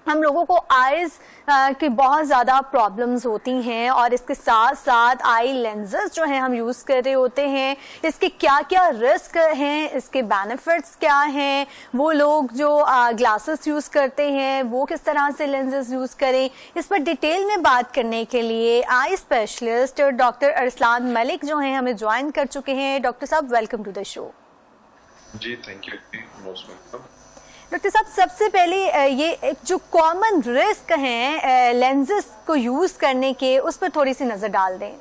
हम लोगों को आइज़ की बहुत ज़्यादा प्रॉब्लम्स होती हैं और इसके साथ साथ आई लेंसेज जो हैं हम यूज़ कर रहे होते हैं, इसके क्या क्या रिस्क हैं, इसके बेनिफिट्स क्या हैं, वो लोग जो ग्लासेस यूज़ करते हैं वो किस तरह से लेंसेज यूज़ करें, इस पर डिटेल में बात करने के लिए eye specialist doctor Arsalan Malik जो हैं हमें ज्वाइन कर चुके हैं। डॉक्टर साहब, वेलकम टू द शो। जी, thank you, most welcome. Doctor साहब, सबसे पहले ये एक जो कॉमन रिस्क हैं लेंसेज को यूज़ करने के, उस पर थोड़ी सी नज़र डाल दें।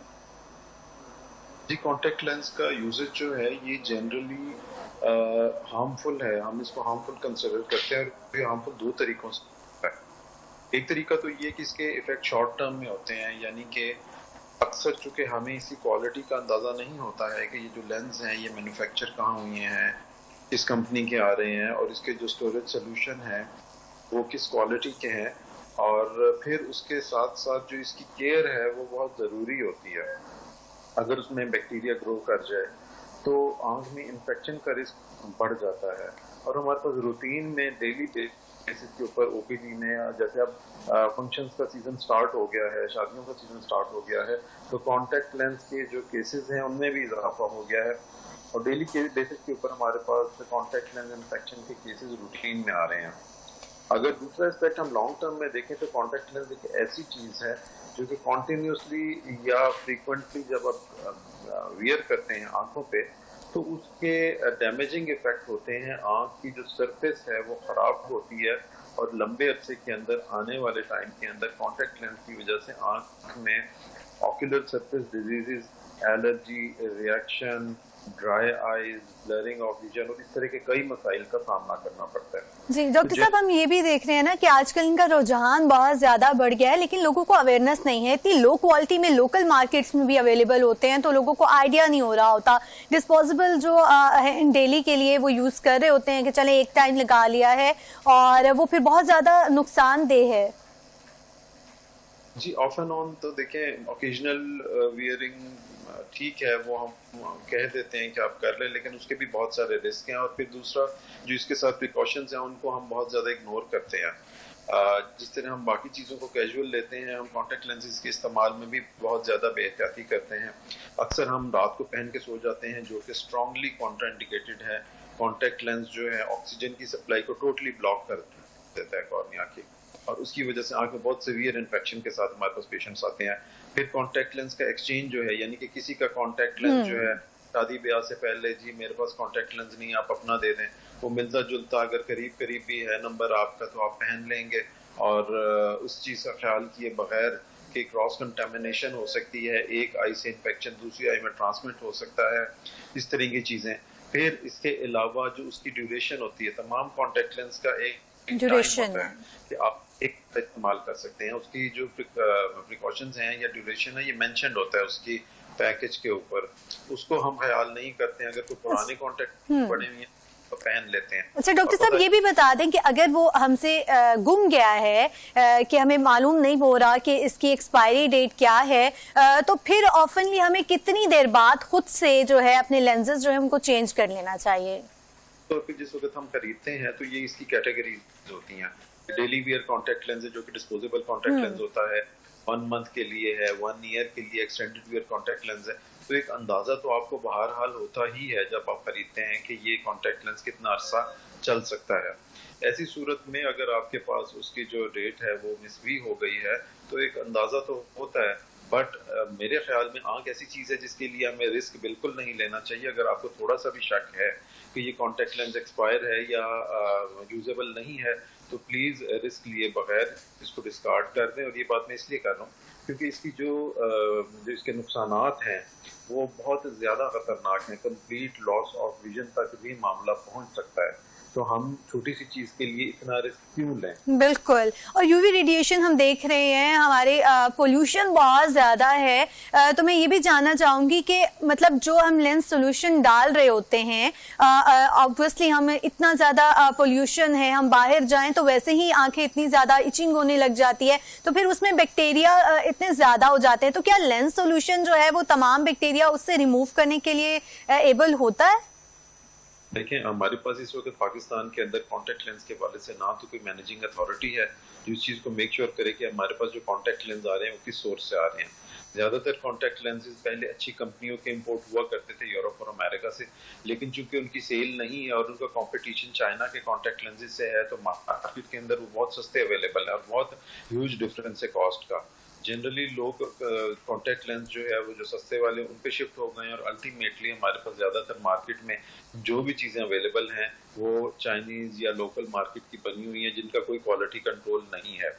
जी, कॉन्टैक्ट लेंस का यूजेज जो है ये जनरली हार्मफुल है। हम इसको हार्मफुल कंसिडर करते हैं और ये हार्मफुल दो तरीकों से है। एक तरीका तो ये कि इसके इफेक्ट शॉर्ट टर्म में होते हैं, यानी कि अक्सर चूँकि हमें इसी क्वालिटी का अंदाज़ा नहीं होता है कि ये जो लेंस हैं ये मैन्युफैक्चर कहाँ हुए हैं, किस कंपनी के आ रहे हैं और इसके जो स्टोरेज सोल्यूशन है वो किस क्वालिटी के हैं, और फिर उसके साथ साथ जो इसकी केयर है वो बहुत ज़रूरी होती है। अगर उसमें बैक्टीरिया ग्रो कर जाए तो आँख में इन्फेक्शन का रिस्क बढ़ जाता है। और हमारे पास रूटीन में डेली बेसिस के ऊपर ओपीडी में, जैसे अब फंक्शंस का सीज़न स्टार्ट हो गया है, शादियों का सीज़न स्टार्ट हो गया है, तो कॉन्टैक्ट लेंस के जो केसेस हैं उनमें भी इजाफा हो गया है और डेली के बेसिस के ऊपर हमारे पास कॉन्टैक्ट लेंस इन्फेक्शन के केसेस रूटीन में आ रहे हैं। अगर दूसरा एस्पेक्ट हम लॉन्ग टर्म में देखें तो कॉन्टैक्ट लेंस एक ऐसी चीज़ है जो कि कॉन्टिन्यूसली या फ्रीक्वेंटली जब आप वियर करते हैं आंखों पे तो उसके डैमेजिंग इफेक्ट होते हैं। आंख की जो सरफेस है वो ख़राब होती है और लंबे अरसे के अंदर आने वाले टाइम के अंदर कॉन्टैक्ट लेंस की वजह से आंख में ocular surface diseases, allergy reaction, dry eyes, blurring of vision और इस तरह के कई मसाइल का सामना करना पड़ता है। जी डॉक्टर साहब, हम ये भी देख रहे हैं ना कि आजकल इनका रुझान बहुत ज्यादा बढ़ गया है, लेकिन लोगों को अवेयरनेस नहीं है। इतनी लो क्वालिटी में लोकल मार्केट्स में भी अवेलेबल होते हैं तो लोगों को आइडिया नहीं हो रहा होता। डिस्पोजेबल जो डेली के लिए वो यूज कर रहे होते हैं कि चले एक टाइम लगा लिया है और वो फिर बहुत ज्यादा नुकसानदेह है। जी, ऑफ एंड ऑन तो देखें, ओकेजनल वियरिंग ठीक है, वो हम कह देते हैं कि आप कर लें, लेकिन उसके भी बहुत सारे रिस्क हैं। और फिर दूसरा जो इसके साथ प्रिकॉशंस हैं उनको हम बहुत ज़्यादा इग्नोर करते हैं। जिस तरह हम बाकी चीज़ों को कैजुअल लेते हैं, हम कॉन्टैक्ट लेंसेज के इस्तेमाल में भी बहुत ज़्यादा बेहतियाती करते हैं। अक्सर हम रात को पहन के सो जाते हैं, जो कि स्ट्रांगली कॉन्ट्राइंडिकेटेड है। कॉन्टैक्ट लेंस जो है ऑक्सीजन की सप्लाई को टोटली ब्लॉक कर देता है कॉर्निया की, और उसकी वजह से आंख में बहुत सीवियर इन्फेक्शन के साथ हमारे पास पेशेंट्स आते हैं। फिर कॉन्टैक्ट लेंस का एक्सचेंज जो है, यानी कि किसी का कॉन्टैक्ट लेंस जो है शादी ब्याह से पहले, जी मेरे पास कॉन्टैक्ट लेंस नहीं, आप अपना दे दें, वो मिलता जुलता अगर करीब करीब भी है नंबर आपका तो आप पहन लेंगे और उस चीज़ का ख्याल किए बगैर कि क्रॉस कंटेमिनेशन हो सकती है, एक आई से इन्फेक्शन दूसरी आई में ट्रांसमिट हो सकता है, इस तरह की चीज़ें। फिर इसके अलावा जो उसकी ड्यूरेशन होती है, तमाम कॉन्टैक्ट लेंस का एक ड्यूरेशन होता है कि आप एक इस्तेमाल कर सकते हैं। उसकी जो प्रिकॉशंस हैं या ड्यूरेशन है ये मेंशन्ड होता है उसकी पैकेज के ऊपर, उसको हम ख्याल नहीं करते हैं। अगर कोई पुराने कॉन्टैक्ट बने हुए हैं तो पहन लेते हैं। अच्छा डॉक्टर साहब, ये भी बता दें कि अगर वो हमसे गुम गया है कि हमें मालूम नहीं हो रहा कि इसकी एक्सपायरी डेट क्या है, तो फिर ऑफनली हमें कितनी देर बाद खुद से जो है अपने लेंसेज जो है उनको चेंज कर लेना चाहिए? तो फिर जिस वक्त हम खरीदते हैं तो ये इसकी कैटेगरीज होती हैं। डेली वियर कॉन्टैक्ट लेंस जो कि डिस्पोजेबल कॉन्टैक्ट लेंस होता है, 1 मंथ के लिए है, 1 ईयर के लिए एक्सटेंडेड वियर कॉन्टैक्ट लेंस है। तो एक अंदाजा तो आपको बहरहाल होता ही है जब आप खरीदते हैं कि ये कॉन्टैक्ट लेंस कितना अरसा चल सकता है। ऐसी सूरत में अगर आपके पास उसकी जो डेट है वो मिस भी हो गई है तो एक अंदाजा तो होता है, बट मेरे ख्याल में आंख ऐसी चीज़ है जिसके लिए हमें रिस्क बिल्कुल नहीं लेना चाहिए। अगर आपको थोड़ा सा भी शक है कि ये कॉन्टैक्ट लेंस एक्सपायर है या यूजेबल नहीं है तो प्लीज़ रिस्क लिए बगैर इसको डिस्कार्ड कर दें। और ये बात मैं इसलिए कर रहा हूँ क्योंकि इसकी जो इसके नुकसानात हैं वो बहुत ज़्यादा ख़तरनाक हैं। कंप्लीट लॉस ऑफ विजन तक भी मामला पहुँच सकता है, तो हम छोटी सी चीज के लिए इतना रिस्क क्यों लें? बिल्कुल। और यूवी रेडिएशन हम देख रहे हैं, हमारे पोल्यूशन बहुत ज़्यादा है, तो मैं ये भी जानना चाहूँगी कि मतलब जो हम लेंस सोल्यूशन डाल रहे होते हैं, ऑब्वियसली हमें इतना ज़्यादा पोल्यूशन है, हम बाहर जाएं तो वैसे ही आंखें इतनी ज़्यादा इचिंग होने लग जाती है, तो फिर उसमें बैक्टीरिया इतने ज़्यादा हो जाते हैं, तो क्या लेंस सोल्यूशन जो है वो तमाम बैक्टीरिया उससे रिमूव करने के लिए एबल होता है? देखें, हमारे पास इस वक्त पाकिस्तान के अंदर कॉन्टैक्ट लेंस के हवाले से ना तो कोई मैनेजिंग अथॉरिटी है जो इस चीज़ को मेक श्योर करे कि हमारे पास जो कॉन्टैक्ट लेंस आ रहे हैं वो किस सोर्स से आ रहे हैं। ज़्यादातर कॉन्टैक्ट लेंसेज पहले अच्छी कंपनियों के इंपोर्ट हुआ करते थे यूरोप और अमेरिका से, लेकिन चूंकि उनकी सेल नहीं है और उनका कंपटीशन चाइना के कॉन्टैक्ट लेंसेज से है, तो मार्केट के अंदर वो बहुत सस्ते अवेलेबल है और बहुत ह्यूज डिफरेंस है कॉस्ट का। जनरली लोग कॉन्टैक्ट लेंस जो है वो जो सस्ते वाले उन पे शिफ्ट हो गए हैं और अल्टीमेटली हमारे पास ज़्यादातर मार्केट में जो भी चीज़ें अवेलेबल हैं वो चाइनीज़ या लोकल मार्केट की बनी हुई हैं जिनका कोई क्वालिटी कंट्रोल नहीं है।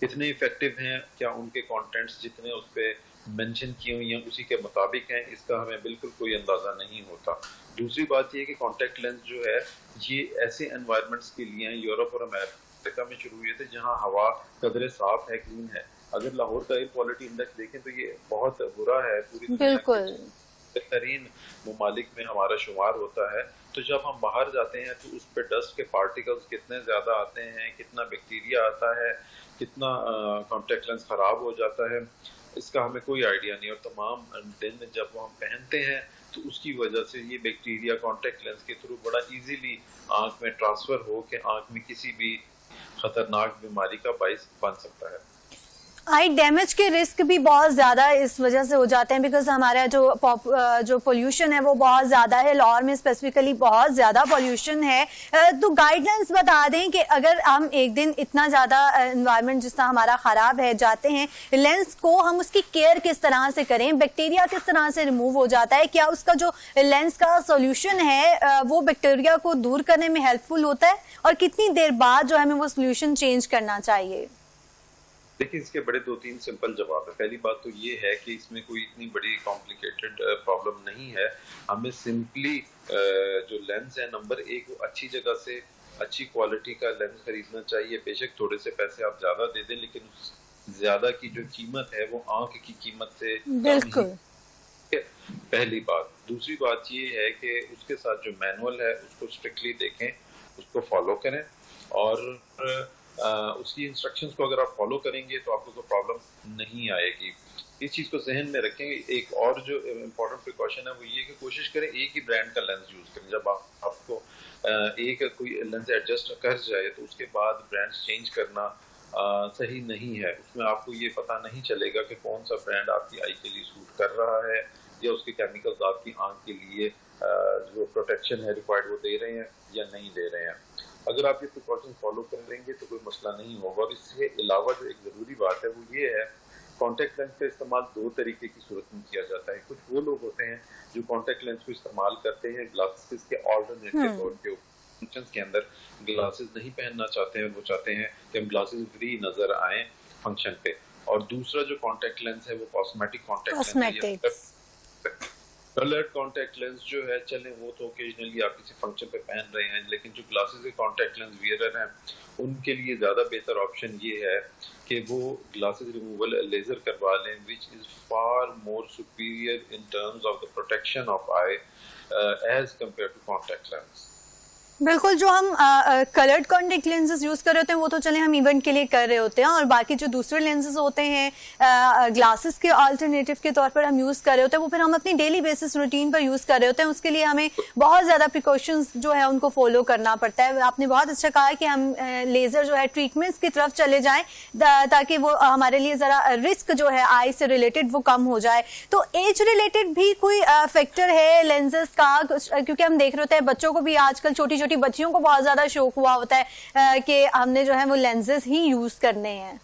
कितने इफेक्टिव हैं, क्या उनके कंटेंट्स जितने उस पर मेंशन किए हुई हैं उसी के मुताबिक हैं, इसका हमें बिल्कुल कोई अंदाज़ा नहीं होता। दूसरी बात ये कि कॉन्टैक्ट लेंस जो है ये ऐसे एनवायरनमेंट्स के लिए हैं, यूरोप और अमेरिका में शुरू हुए थे जहाँ हवा कदरे साफ है, क्लीन है। अगर लाहौर का एयर क्वालिटी इंडेक्स देखें तो ये बहुत बुरा है, पूरी दुनिया बिल्कुल के बेहतरीन ममालिक में हमारा शुमार होता है। तो जब हम बाहर जाते हैं तो उस पर डस्ट के पार्टिकल्स कितने ज्यादा आते हैं, कितना बैक्टीरिया आता है, कितना कॉन्टैक्ट लेंस खराब हो जाता है, इसका हमें कोई आइडिया नहीं। और तमाम दिन जब वो हम पहनते हैं तो उसकी वजह से ये बैक्टीरिया कॉन्टैक्ट लेंस के थ्रू बड़ा इजीली आंख में ट्रांसफर हो के आंख में किसी भी खतरनाक बीमारी का बाइस बन सकता है। आई डैमेज के रिस्क भी बहुत ज़्यादा इस वजह से हो जाते हैं, बिकॉज हमारा जो पोल्यूशन है वो बहुत ज़्यादा है। लाहौर में स्पेसिफिकली बहुत ज़्यादा पोल्यूशन है। तो गाइडलाइंस बता दें कि अगर हम एक दिन इतना ज़्यादा एनवायरनमेंट जिस तरह हमारा ख़राब है जाते हैं, लेंस को हम उसकी केयर किस तरह से करें, बैक्टीरिया किस तरह से रिमूव हो जाता है, क्या उसका जो लेंस का सोल्यूशन है वो बैक्टीरिया को दूर करने में हेल्पफुल होता है, और कितनी देर बाद जो हमें वो सोल्यूशन चेंज करना चाहिए? देखिए, इसके बड़े दो तीन सिंपल जवाब है। पहली बात तो ये है कि इसमें कोई इतनी बड़ी कॉम्प्लिकेटेड प्रॉब्लम नहीं है। हमें सिंपली जो लेंस है नंबर एक, वो अच्छी जगह से अच्छी क्वालिटी का लेंस खरीदना चाहिए। बेशक थोड़े से पैसे आप ज्यादा दे दें, लेकिन ज्यादा की जो कीमत है वो आंख की कीमत से बिल्कुल। पहली बात। दूसरी बात ये है कि उसके साथ जो मैनुअल है उसको स्ट्रिक्टली देखें, उसको फॉलो करें, और उसकी इंस्ट्रक्शंस को अगर आप फॉलो करेंगे तो आपको कोई प्रॉब्लम नहीं आएगी। इस चीज़ को जहन में रखें। एक और जो इम्पोर्टेंट प्रिकॉशन है वो ये कि कोशिश करें एक ही ब्रांड का लेंस यूज़ करें। जब आपको एक कोई लेंस एडजस्ट कर जाए तो उसके बाद ब्रांड्स चेंज करना सही नहीं है। उसमें आपको ये पता नहीं चलेगा कि कौन सा ब्रांड आपकी आई के लिए सूट कर रहा है, या उसके केमिकल्स आपकी आंख के लिए जो प्रोटेक्शन है रिक्वायर्ड वो दे रहे हैं या नहीं दे रहे हैं। अगर आप ये प्रिकॉशन फॉलो करेंगे तो कोई मसला नहीं होगा। और इसके अलावा जो एक ज़रूरी बात है वो ये है, कॉन्टैक्ट लेंस का इस्तेमाल दो तरीके की सूरत में किया जाता है। कुछ वो लोग होते हैं जो कॉन्टैक्ट लेंस को इस्तेमाल करते हैं ग्लासेस के ऑल्टरनेट के तौर पे, फंक्शंस के अंदर ग्लासेस नहीं पहनना चाहते हैं, वो चाहते हैं कि हम ग्लासेस फ्री नजर आए फंक्शन पे। और दूसरा जो कॉन्टैक्ट लेंस है वो कॉस्मेटिक कॉन्टैक्ट लेंस है। कलर्ड कॉन्टैक्ट लेंस जो है, चलें वो तो ओकेजनली आप किसी फंक्शन पे पहन रहे हैं, लेकिन जो ग्लासेस के कॉन्टैक्ट लेंस वियरर हैं उनके लिए ज़्यादा बेहतर ऑप्शन ये है कि वो ग्लासेस रिमूवल लेज़र करवा लें, which is far more superior in terms of the protection of eye as compared to contact lens. बिल्कुल। जो हम कलर्ड कॉन्टेक्ट लेंसेज यूज कर रहे होते हैं वो तो चले हम इवेंट के लिए कर रहे होते हैं, और बाकी जो दूसरे लेंसेज होते हैं ग्लासेस के अल्टरनेटिव के तौर पर हम यूज कर रहे होते हैं, वो फिर हम अपनी डेली बेसिस रूटीन पर यूज कर रहे होते हैं। उसके लिए हमें बहुत ज्यादा प्रिकॉशंस जो है उनको फॉलो करना पड़ता है। आपने बहुत अच्छा कहा कि हम लेजर जो है ट्रीटमेंट्स की तरफ चले जाएं ताकि वो हमारे लिए जरा रिस्क जो है आई से रिलेटेड वो कम हो जाए। तो एज रिलेटेड भी कोई फैक्टर है लेंसेज का? क्योंकि हम देख रहे होते हैं बच्चों को भी आजकल, छोटी छोटी बच्चियों को बहुत ज्यादा शौक हुआ होता है कि हमने जो है वो लेंसेज ही यूज करने हैं।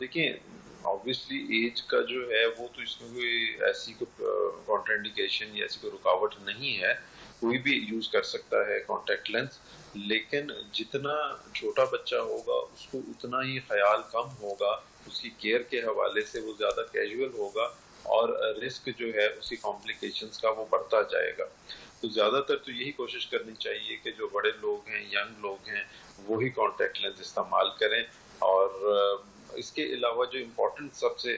देखिए, ऑब्वियसली एज का जो है वो तो इसमें कोई ऐसी कॉन्ट्राइंडिकेशन या ऐसी कोई रुकावट नहीं है, कोई भी यूज कर सकता है कॉन्टैक्ट लेंस। लेकिन जितना छोटा बच्चा होगा उसको उतना ही ख्याल कम होगा, उसकी केयर के हवाले से वो ज्यादा कैजुअल होगा, और रिस्क जो है उसकी कॉम्प्लिकेशंस का वो बढ़ता जाएगा। तो ज्यादातर तो यही कोशिश करनी चाहिए कि जो बड़े लोग हैं, यंग लोग हैं, वही कॉन्टैक्ट लेंस इस्तेमाल करें। और इसके अलावा जो इम्पोर्टेंट सबसे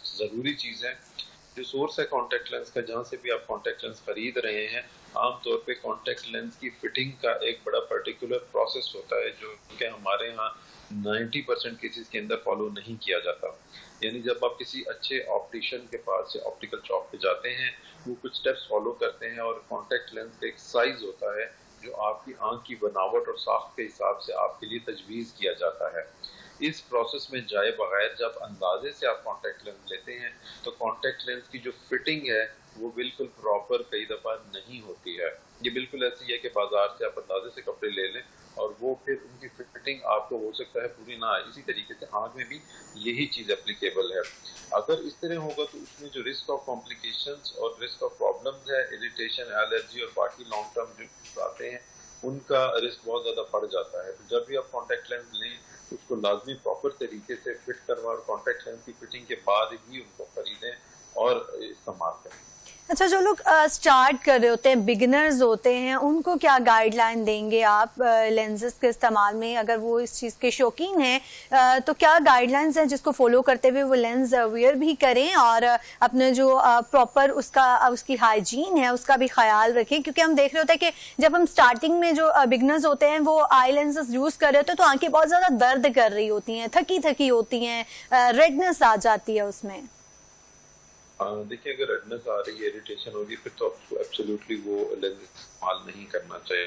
ज़रूरी चीज़ है, जो सोर्स है कॉन्टैक्ट लेंस का, जहाँ से भी आप कॉन्टैक्ट लेंस खरीद रहे हैं, आमतौर पे कॉन्टैक्ट लेंस की फिटिंग का एक बड़ा पर्टिकुलर प्रोसेस होता है जो कि हमारे यहाँ 90% केसेस के अंदर फॉलो नहीं किया जाता। यानी जब आप किसी अच्छे ऑप्टिशियन के पास या ऑप्टिकल शॉप पे जाते हैं, वो कुछ स्टेप्स फॉलो करते हैं और कॉन्टैक्ट लेंस का एक साइज होता है जो आपकी आंख की बनावट और साख्त के हिसाब से आपके लिए तजवीज़ किया जाता है। इस प्रोसेस में जाए बगैर जब अंदाजे से आप कॉन्टैक्ट लेंस लेते हैं तो कॉन्टैक्ट लेंस की जो फिटिंग है वो बिल्कुल प्रॉपर कई दफ़ा नहीं होती है। ये बिल्कुल ऐसी है कि बाजार से आप अंदाजे से कपड़े ले लें और वो फिर उनकी फिटिंग आपको हो सकता है पूरी ना आए। इसी तरीके से आँख में भी यही चीज़ एप्लीकेबल है। अगर इस तरह होगा तो उसमें जो रिस्क ऑफ कॉम्प्लिकेशंस और रिस्क ऑफ प्रॉब्लम्स है, इरिटेशन, एलर्जी और बाकी लॉन्ग टर्म जो आते हैं, उनका रिस्क बहुत ज़्यादा बढ़ जाता है। तो जब भी आप कॉन्टैक्ट लेंस लें, उसको लाजमी प्रॉपर तरीके से फिट करवा और कॉन्टैक्ट लेंस की फिटिंग के बाद ही उनको खरीदें और इस्तेमाल करें। अच्छा, जो लोग स्टार्ट कर रहे होते हैं, बिगिनर्स होते हैं, उनको क्या गाइडलाइन देंगे आप लेंसेज के इस्तेमाल में? अगर वो इस चीज़ के शौकीन हैं तो क्या गाइडलाइंस हैं जिसको फॉलो करते हुए वो लेंस वियर भी करें और अपने जो प्रॉपर उसकी हाइजीन है उसका भी ख्याल रखें? क्योंकि हम देख रहे होते हैं कि जब हम स्टार्टिंग में जो बिगिनर्स होते हैं वो आई लेंसेज यूज़ कर रहे होते हैं तो आंखें बहुत ज़्यादा दर्द कर रही होती हैं, थकी थकी होती हैं, रेडनेस आ जाती है उसमें। देखिए, अगर रेडनेस आ रही है, इरिटेशन हो रही है, फिर तो आपको एब्सोल्युटली वो लेंस इस्तेमाल नहीं करना चाहिए,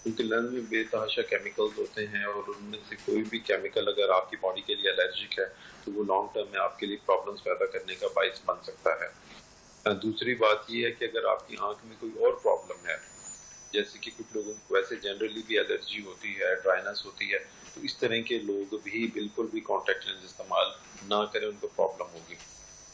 क्योंकि लेंस में बेतहाशा केमिकल्स होते हैं और उनमें से कोई भी केमिकल अगर आपकी बॉडी के लिए एलर्जिक है तो वो लॉन्ग टर्म में आपके लिए प्रॉब्लम्स पैदा करने का बाइस बन सकता है। दूसरी बात ये है कि अगर आपकी आंख में कोई और प्रॉब्लम है, जैसे कि कुछ लोगों को वैसे जनरली भी एलर्जी होती है, ड्राइनेस होती है, तो इस तरह के लोग भी बिल्कुल भी कॉन्टैक्ट लेंस इस्तेमाल ना करें, उनको प्रॉब्लम होगी।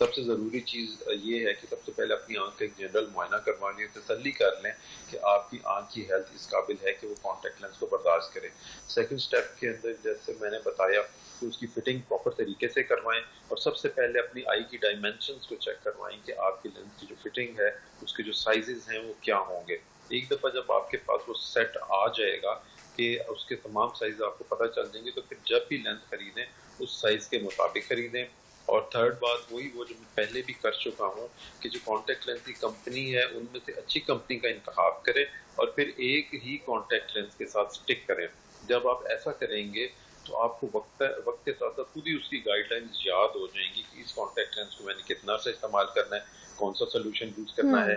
सबसे ज़रूरी चीज़ ये है कि सबसे पहले अपनी आंख का एक जनरल मुआयना करवा लें, तसल्ली कर लें कि आपकी आंख की हेल्थ इस काबिल है कि वो कॉन्टैक्ट लेंस को बर्दाश्त करे। सेकंड स्टेप के अंदर जैसे मैंने बताया कि उसकी फिटिंग प्रॉपर तरीके से करवाएं और सबसे पहले अपनी आई की डायमेंशंस को चेक करवाएं कि आपकी लेंस की जो फिटिंग है उसके जो साइजेस हैं वो क्या होंगे। एक दफ़ा जब आपके पास वो सेट आ जाएगा कि उसके तमाम साइज आपको पता चल जाएंगे, तो फिर जब भी लेंस खरीदें उस साइज के मुताबिक खरीदें। और थर्ड बात वही वो जो मैं पहले भी कर चुका हूँ कि जो कॉन्टैक्ट लेंस की कंपनी है उनमें से अच्छी कंपनी का इंतखाब करें और फिर एक ही कॉन्टैक्ट लेंस के साथ स्टिक करें। जब आप ऐसा करेंगे तो आपको वक्त के साथ साथ खुद ही उसकी गाइडलाइंस याद हो जाएंगी कि इस कॉन्टैक्ट लेंस को मैंने कितना सा इस्तेमाल करना है, कौन सा सोल्यूशन यूज करना है,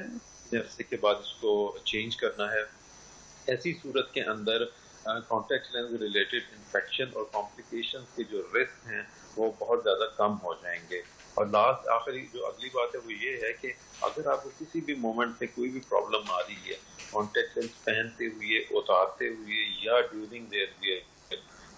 अरसे के बाद इसको चेंज करना है। ऐसी सूरत के अंदर कॉन्टैक्ट लेंस रिलेटेड इन्फेक्शन और कॉम्प्लिकेशन के जो रिस्क हैं वो बहुत ज़्यादा कम हो जाएंगे। और लास्ट आखिरी जो अगली बात है वो ये है कि अगर आपको किसी भी मोमेंट में कोई भी प्रॉब्लम आ रही है कॉन्टैक्ट लेंस पहनते हुए, उतारते हुए या ड्यूरिंग देयर वियर,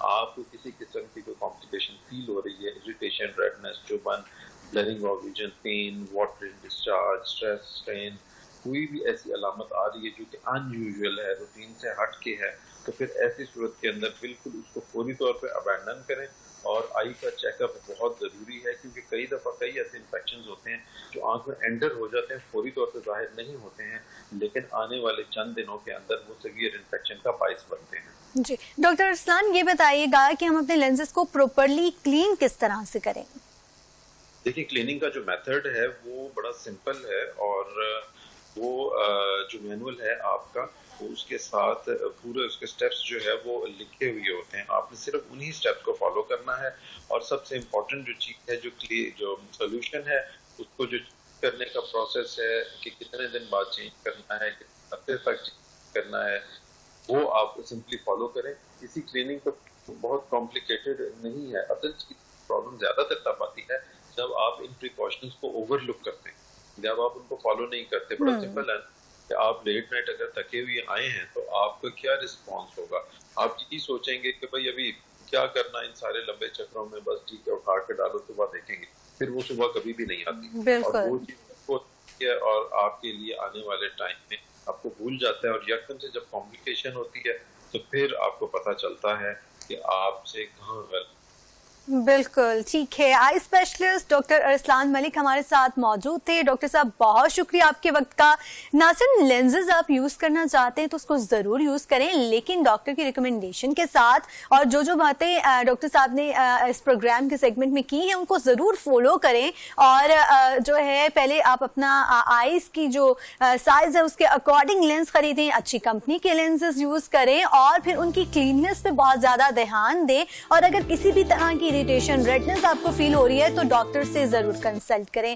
आपको किसी किस्म की कोई कॉम्प्लिकेशन फील हो रही है, इरिटेशन, रेडनेस, चुभन, blurring of vision, pain, water discharge, stress, strain, कोई भी ऐसी अलामत आ रही है जो कि अनयूजुअल है, रूटीन से हट के है, तो फिर ऐसी सूरत के अंदर बिल्कुल उसको फौरी तौर पे अबैंडन करें। और आई का चेकअप बहुत ज़रूरी है, क्योंकि कई दफ़ा कई ऐसे इन्फेक्शंस होते हैं जो आंख में एंटर हो जाते हैं, फौरी तौर पे जाहिर नहीं होते हैं, लेकिन आने वाले चंद दिनों के अंदर वो सीवियर इन्फेक्शन का बाइस बनते हैं। जी डॉक्टर अरसलान, ये बताइएगा कि हम अपने लेंसेज को प्रॉपर्ली क्लीन किस तरह से करें? देखिए, क्लीनिंग का जो मेथड है वो बड़ा सिंपल है और वो जो मैनुअल है आपका वो उसके साथ पूरे उसके स्टेप्स जो है वो लिखे हुए होते हैं। आपने सिर्फ उन्हीं स्टेप्स को फॉलो करना है और सबसे इम्पोर्टेंट जो चीज़ है, जो सोल्यूशन है, उसको जो करने का प्रोसेस है कि कितने दिन बाद चेंज करना है, कितने हफ्ते तक चेंज करना है, वो आप सिंपली फॉलो करें। इसी क्लीनिंग तो बहुत कॉम्प्लिकेटेड नहीं है। असल प्रॉब्लम ज़्यादातर तब आती है जब आप इन प्रिकॉशंस को ओवरलुक करते हैं, जब आप उनको फॉलो नहीं करते। बड़ा सिंपल है कि आप लेट नाइट अगर थके हुए आए हैं तो आपका क्या रिस्पॉन्स होगा। आप यही सोचेंगे कि भाई अभी क्या करना इन सारे लंबे चक्रों में, बस ठीक है उठा के डालो, सुबह देखेंगे। फिर वो सुबह कभी भी नहीं आती और वो चीज और आपके लिए आने वाले टाइम में आपको भूल जाता है और यकदम से जब कॉम्प्लिकेशन होती है तो फिर आपको पता चलता है कि आपसे कहाँ गलती बिल्कुल ठीक है। आई स्पेशलिस्ट डॉक्टर अरसलान मलिक हमारे साथ मौजूद थे। डॉक्टर साहब बहुत शुक्रिया आपके वक्त का। ना सिर्फ लेंसेज आप यूज करना चाहते हैं तो उसको जरूर यूज करें, लेकिन डॉक्टर की रिकमेंडेशन के साथ, और जो जो बातें डॉक्टर साहब ने इस प्रोग्राम के सेगमेंट में की हैं उनको जरूर फॉलो करें। और जो है पहले आप अपना आईज की जो साइज है उसके अकॉर्डिंग लेंस खरीदें, अच्छी कंपनी के लेंसेज यूज करें और फिर उनकी क्लीननेस पे बहुत ज्यादा ध्यान दें। और अगर किसी भी तरह की इरिटेशन, रेडनेस आपको फील हो रही है तो डॉक्टर से जरूर कंसल्ट करें।